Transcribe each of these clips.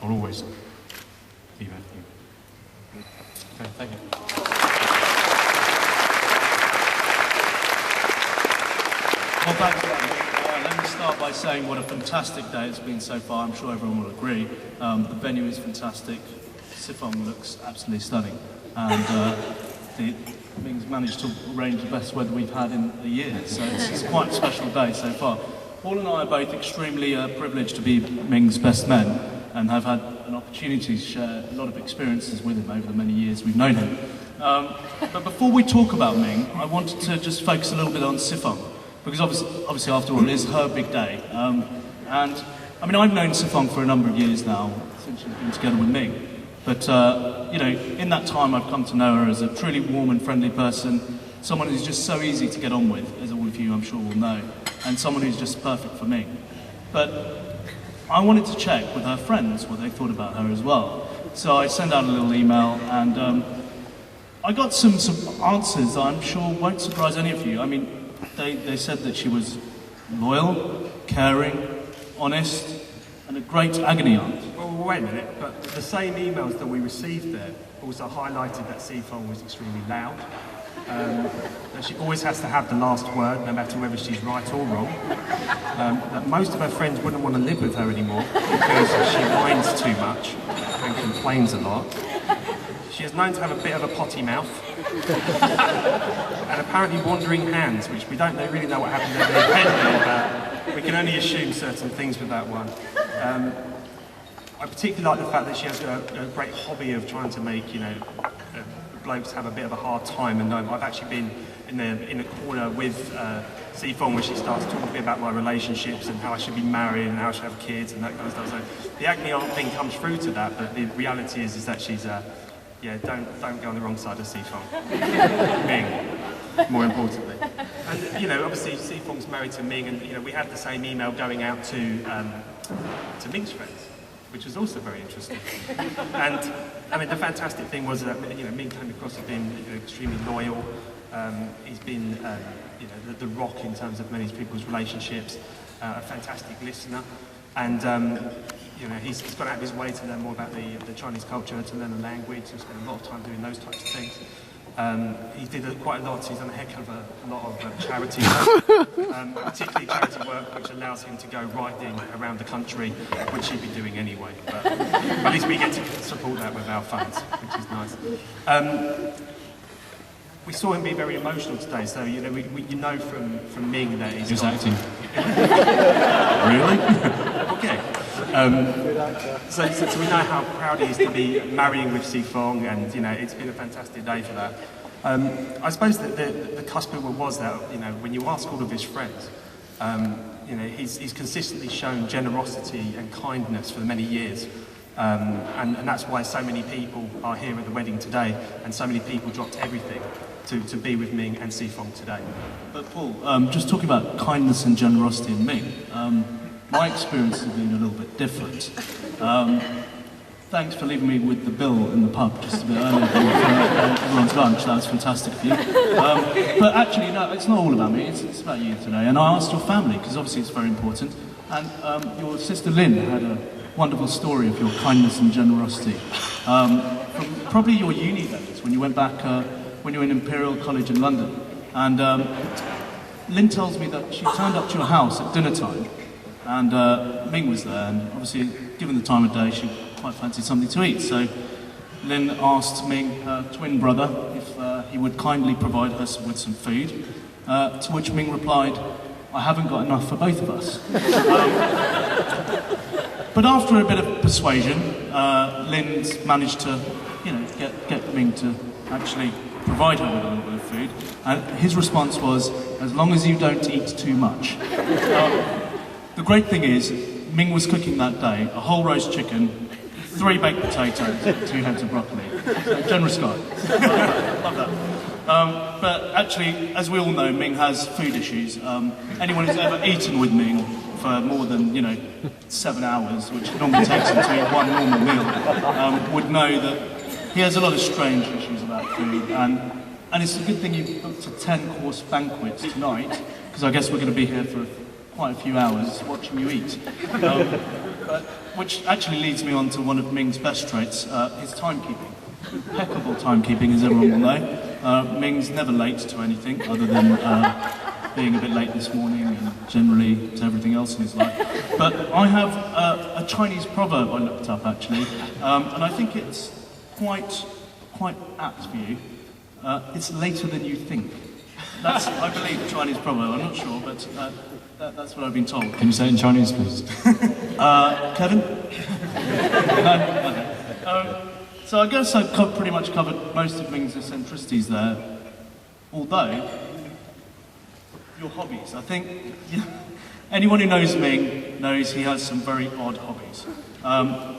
I'll always be with you. Okay, thank you. Well, thanks, let me start by saying what a fantastic day it's been so far. I'm sure everyone will agree. The venue is fantastic. Phong looks absolutely stunning. And Ming's managed to arrange the best weather we've had in a year. So it's quite a special day so far. Paul and I are both extremely privileged to be Ming's best men and have had an opportunity to share a lot of experiences with him over the many years we've known him. But before we talk about Ming, I wanted to just focus a little bit on Phong, because obviously after all, it is her big day. And I mean, I've known Phong for a number of years now, since she's been together with Ming. But, you know, in that time I've come to know her as a truly warm and friendly person, someone who's just so easy to get on with, as all of you I'm sure will know, and someone who's just perfect for me. But I wanted to check with her friends what they thought about her as well. So I sent out a little email, and I got some answers that I'm sure won't surprise any of you. I mean, they said that she was loyal, caring, honest, and a great agony aunt. Well, wait a minute, but the same emails that we received there also highlighted that Phong was extremely loud, that she always has to have the last word, no matter whether she's right or wrong, that most of her friends wouldn't want to live with her anymore because she whines too much and complains a lot. She is known to have a bit of a potty mouth, and apparently wandering hands, which we don't really know what happened over her head there, but we can only assume certain things with that one. I particularly like the fact that she has a great hobby of trying to make, you know, blokes have a bit of a hard time, and I've actually been in a corner with Phong where she starts talking to me about my relationships and how I should be married and how I should have kids and that kind of stuff. So the agony aunt thing comes through to that, but the reality is that she's yeah, don't go on the wrong side of Phong. Ming, more importantly. And you know, obviously Phong married to Ming, and you know, we had the same email going out to Ming's friends, which was also very interesting. And I mean, the fantastic thing was that, you know, Ming came across as being, you know, extremely loyal. He's been, you know, the rock in terms of many people's relationships. A fantastic listener, and you know, he's gone out of his way to learn more about the Chinese culture, to learn the language. He's spent a lot of time doing those types of things. He did quite a lot. He's done a heck of a lot of charity work, particularly charity work which allows him to go riding around the country, which he'd be doing anyway. But at least we get to support that with our funds, which is nice. We saw him be very emotional today, so you know, you know from Ming that he's acting. Really? Okay. So we know how proud he is to be marrying with Phong, and you know, it's been a fantastic day for that. I suppose that the cusp of it was that, you know, when you ask all of his friends, you know, he's consistently shown generosity and kindness for many years. And that's why so many people are here at the wedding today, and so many people dropped everything to be with Ming and Phong today. But Paul, just talking about kindness and generosity in Ming, my experience has been a little bit different. Thanks for leaving me with the bill in the pub just a bit earlier for everyone's lunch. That was fantastic of you. But actually, no, it's not all about me. It's about you today. And I asked your family, because obviously it's very important. And your sister Lynn had a wonderful story of your kindness and generosity. From probably your uni days, when you went back, when you were in Imperial College in London. And Lynn tells me that she turned up to your house at dinner time, and Ming was there, and obviously, given the time of day, she quite fancied something to eat. So Lynn asked Ming, her twin brother, if he would kindly provide her with some food, to which Ming replied, "I haven't got enough for both of us." But after a bit of persuasion, Lynn's managed to, you know, get Ming to actually provide her with a little bit of food. And his response was, "As long as you don't eat too much." The great thing is, Ming was cooking that day a whole roast chicken, 3 baked potatoes, 2 heads of broccoli. Generous guy. Love that. But actually, as we all know, Ming has food issues. Anyone who's ever eaten with Ming for more than, you know, 7 hours, which normally takes him to eat one normal meal, would know that he has a lot of strange issues about food. And it's a good thing you booked a 10-course banquet tonight, because I guess we're going to be here for quite a few hours watching you eat. But which actually leads me on to one of Ming's best traits, his timekeeping. Impeccable timekeeping, as everyone will know. Ming's never late to anything other than being a bit late this morning and generally to everything else in his life. But I have a Chinese proverb I looked up actually, and I think it's quite apt for you. It's later than you think. That's, I believe, a Chinese proverb. I'm not sure, but that's what I've been told. Can you say it in Chinese, please? Kevin? No? Okay. So I guess I've pretty much covered most of Ming's eccentricities there. Although, your hobbies. I think anyone who knows Ming knows he has some very odd hobbies.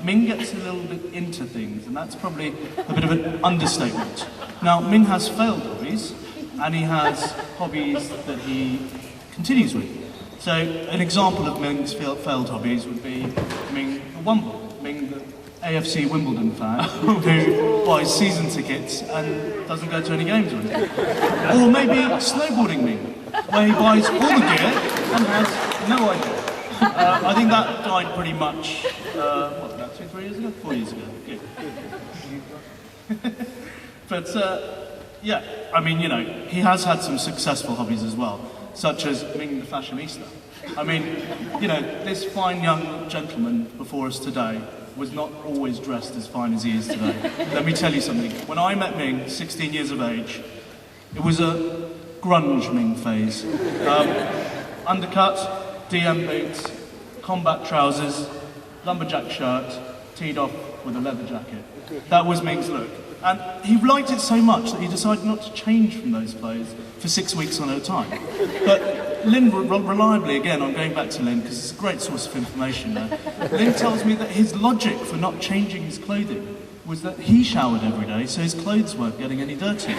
Ming gets a little bit into things, and that's probably a bit of an understatement. Now, Ming has failed hobbies, and he has hobbies that he continues with. So, an example of Ming's failed hobbies would be Ming the Wumble, Ming the AFC Wimbledon fan, who buys season tickets and doesn't go to any games or anything. Or maybe snowboarding Ming, where he buys all the gear and has no idea. I think that died pretty much, what, about 2-3 years ago? 4 years ago. Good. But, yeah, I mean, you know, he has had some successful hobbies as well, such as Ming the fashionista. I mean, you know, this fine young gentleman before us today was not always dressed as fine as he is today. Let me tell you something. When I met Ming, 16 years of age, it was a grunge Ming phase. Undercut, DM boots, combat trousers, lumberjack shirt, teed off with a leather jacket. That was Ming's look. And he liked it so much that he decided not to change from those clothes for 6 weeks on at a time. But Lynn, reliably, again, I'm going back to Lynn because it's a great source of information there. Lynn tells me that his logic for not changing his clothing was that he showered every day, so his clothes weren't getting any dirtier.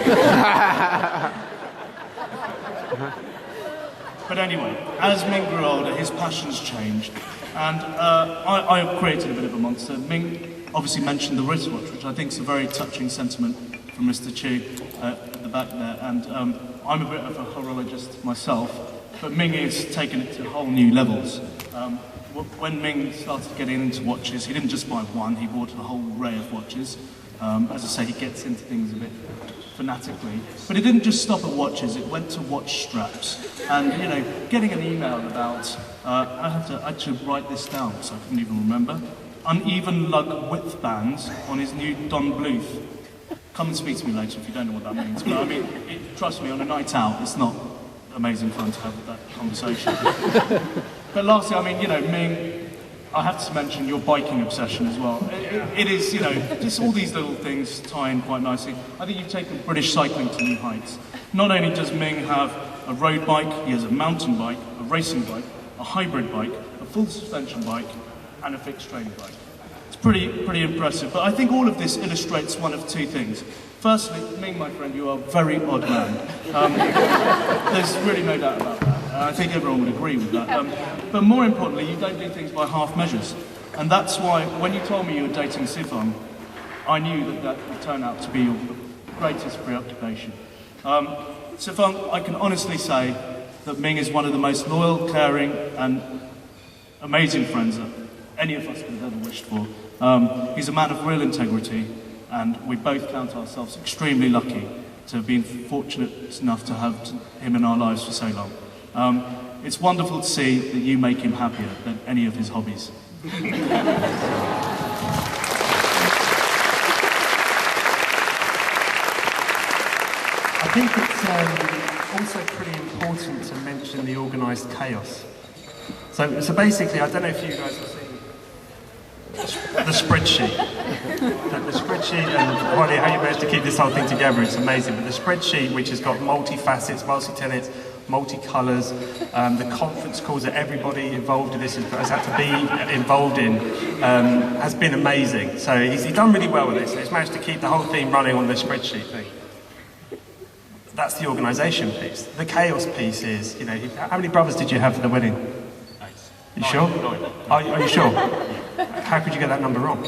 But anyway, as Ming grew older, his passions changed. And I created a bit of a monster. Ming obviously mentioned the wristwatch, which I think is a very touching sentiment from Mr. Chu at the back there. And I'm a bit of a horologist myself, but Ming has taken it to whole new levels. When Ming started getting into watches, he didn't just buy one, he bought a whole array of watches. As I say, he gets into things a bit fanatically. But it didn't just stop at watches, it went to watch straps. And, you know, getting an email about, I had to write this down because I couldn't even remember, uneven lug width bands on his new Don Bluth. Come and speak to me later if you don't know what that means. But I mean, trust me, on a night out, it's not amazing fun to have that conversation. But lastly, I mean, you know, Ming, I have to mention your biking obsession as well. It is, you know, just all these little things tie in quite nicely. I think you've taken British cycling to new heights. Not only does Ming have a road bike, he has a mountain bike, a racing bike, a hybrid bike, a full suspension bike, and a fixed training bike. It's pretty impressive. But I think all of this illustrates one of two things. Firstly, Ming, my friend, you are a very odd man. There's really no doubt about that. I think everyone would agree with that. But more importantly, you don't do things by half measures. And that's why, when you told me you were dating Phong, I knew that that would turn out to be your greatest preoccupation. Phong, I can honestly say that Ming is one of the most loyal, caring, and amazing friends that any of us could have ever wished for. He's a man of real integrity, and we both count ourselves extremely lucky to have been fortunate enough to have him in our lives for so long. It's wonderful to see that you make him happier than any of his hobbies. I think it's also pretty important to mention the organised chaos. So basically, I don't know if you guys have seen the spreadsheet. The spreadsheet, and Holly, how you managed to keep this whole thing together, it's amazing. But the spreadsheet, which has got multi-facets, multi-tenets, multi-colours, the conference calls that everybody involved in this has had to be involved in, has been amazing. So he's done really well with this. He's managed to keep the whole thing running on the spreadsheet thing. That's the organisation piece. The chaos piece is, you know, how many brothers did you have for the wedding? 8. You sure? 9. Are you sure? How could you get that number wrong?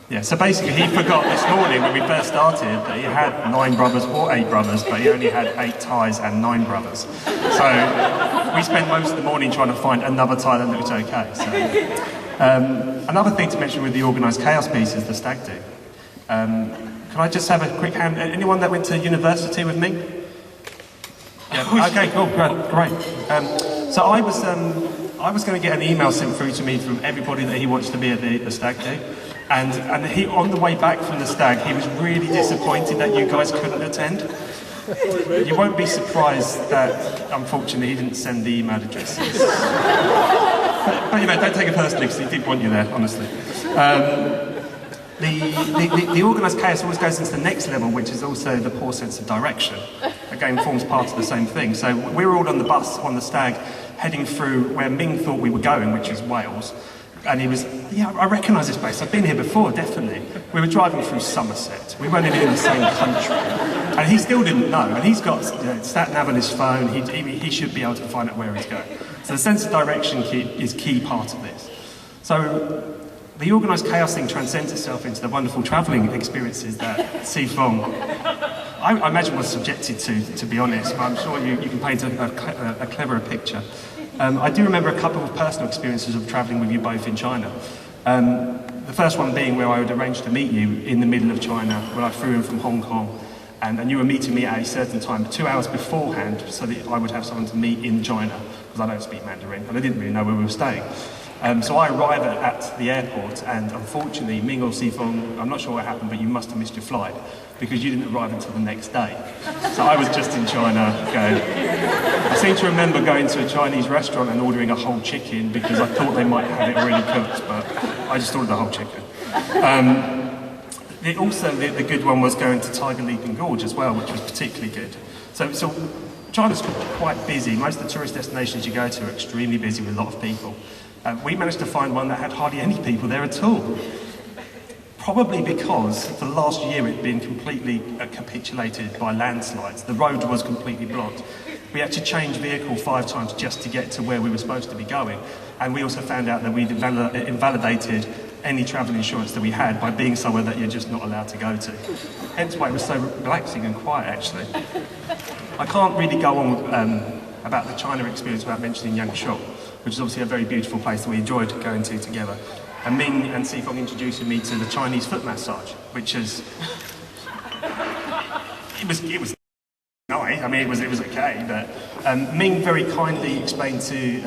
Yeah, so basically he forgot this morning when we first started that he had 9 brothers or 8 brothers, but he only had 8 ties and 9 brothers. So we spent most of the morning trying to find another tie that looked okay. So Another thing to mention with the organised chaos piece is the stag do. Can I just have a quick hand? Anyone that went to university with Ming? Yeah. Okay, cool, great. So I was going to get an email sent through to me from everybody that he wants to be at the stag do. And he, on the way back from the stag, he was really disappointed that you guys couldn't attend. You won't be surprised that, unfortunately, he didn't send the email addresses. But you know, don't take it personally, because he did want you there, honestly. The organised chaos always goes into the next level, which is also the poor sense of direction. Again, forms part of the same thing. So we were all on the bus on the stag, heading through where Ming thought we were going, which is Wales. And he was, yeah, I recognise this place, I've been here before, definitely. We were driving through Somerset, we weren't even in the same country. And he still didn't know, and he's got sat nav on his phone, he should be able to find out where he's going. So the sense of direction is key part of this. So the organised chaos thing transcends itself into the wonderful travelling experiences that Phong, I imagine, was subjected to be honest, but I'm sure you can paint a cleverer picture. I do remember a couple of personal experiences of travelling with you both in China. The first one being where I would arrange to meet you in the middle of China when I flew in from Hong Kong, and you were meeting me at a certain time, 2 hours beforehand, so that I would have someone to meet in China, because I don't speak Mandarin, and I didn't really know where we were staying. So I arrived at the airport, and unfortunately, Ming or Phong, I'm not sure what happened, but you must have missed your flight, because you didn't arrive until the next day. So I was just in China going... I seem to remember going to a Chinese restaurant and ordering a whole chicken, because I thought they might have it already cooked, but I just ordered the whole chicken. Also, the good one was going to Tiger Leaping Gorge as well, which was particularly good. So China's quite busy. Most of the tourist destinations you go to are extremely busy with a lot of people. We managed to find one that had hardly any people there at all. Probably because for the last year it had been completely capitulated by landslides. The road was completely blocked. We had to change vehicle 5 times just to get to where we were supposed to be going. And we also found out that we'd invalidated any travel insurance that we had by being somewhere that you're just not allowed to go to. Hence why it was so relaxing and quiet, actually. I can't really go on about the China experience without mentioning Yangshuo, which is obviously a very beautiful place that we enjoyed going to together. And Ming and Phong introducing me to the Chinese foot massage, which is... It was nice, I mean, it was okay, but Ming very kindly explained to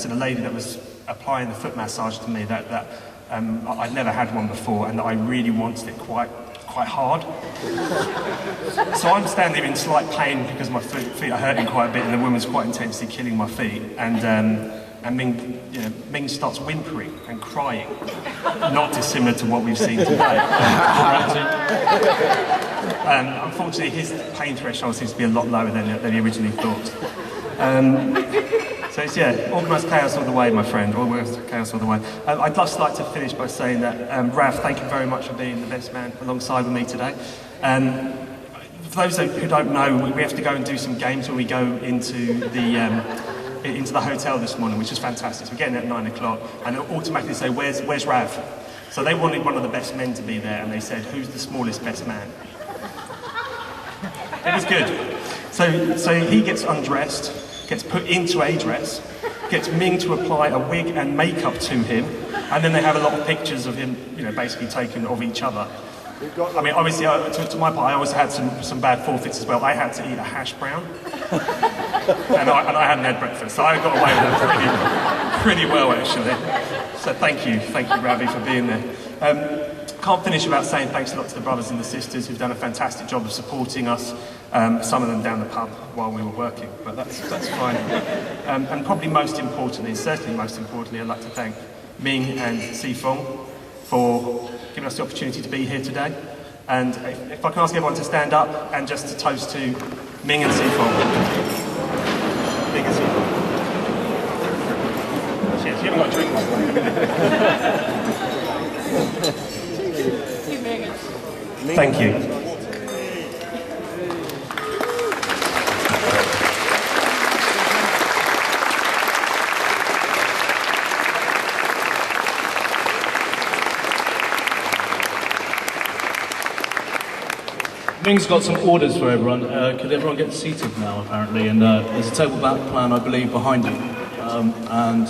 the lady that was applying the foot massage to me that I'd never had one before, and that I really wanted it quite hard. So I'm standing in slight pain because my feet are hurting quite a bit, and the woman's quite intensely killing my feet. And Ming starts whimpering and crying, not dissimilar to what we've seen today. Unfortunately, his pain threshold seems to be a lot lower than he originally thought. So it's, yeah, organised chaos all the way, my friend, organised chaos all the way. I'd just like to finish by saying that, Rav, thank you very much for being the best man alongside with me today. For those who don't know, we have to go and do some games when we go into the hotel this morning, which is fantastic. So we're getting there at 9 o'clock, and it'll automatically say, where's Rav? So they wanted one of the best men to be there, and they said, who's the smallest best man? It was good. So he gets undressed, gets put into a dress, gets Ming to apply a wig and makeup to him, and then they have a lot of pictures of him, basically taken of each other. I mean, obviously, to my part, I always had some bad forfeits as well. I had to eat a hash brown, and I hadn't had breakfast, so I got away with that pretty well, actually. So thank you, Ravi, for being there. Can't finish without saying thanks a lot to the brothers and the sisters who've done a fantastic job of supporting us. Some of them down the pub while we were working, but that's fine. And probably most importantly, certainly most importantly, I'd like to thank Ming and Phong for giving us the opportunity to be here today. And if I can ask everyone to stand up and just to toast to Ming and Phong. Ming and Phong. Cheers, you haven't got a drink, by the way. Thank you. Ming's got some orders for everyone. Could everyone get seated now, apparently? And there's a table back plan, I believe, behind you. And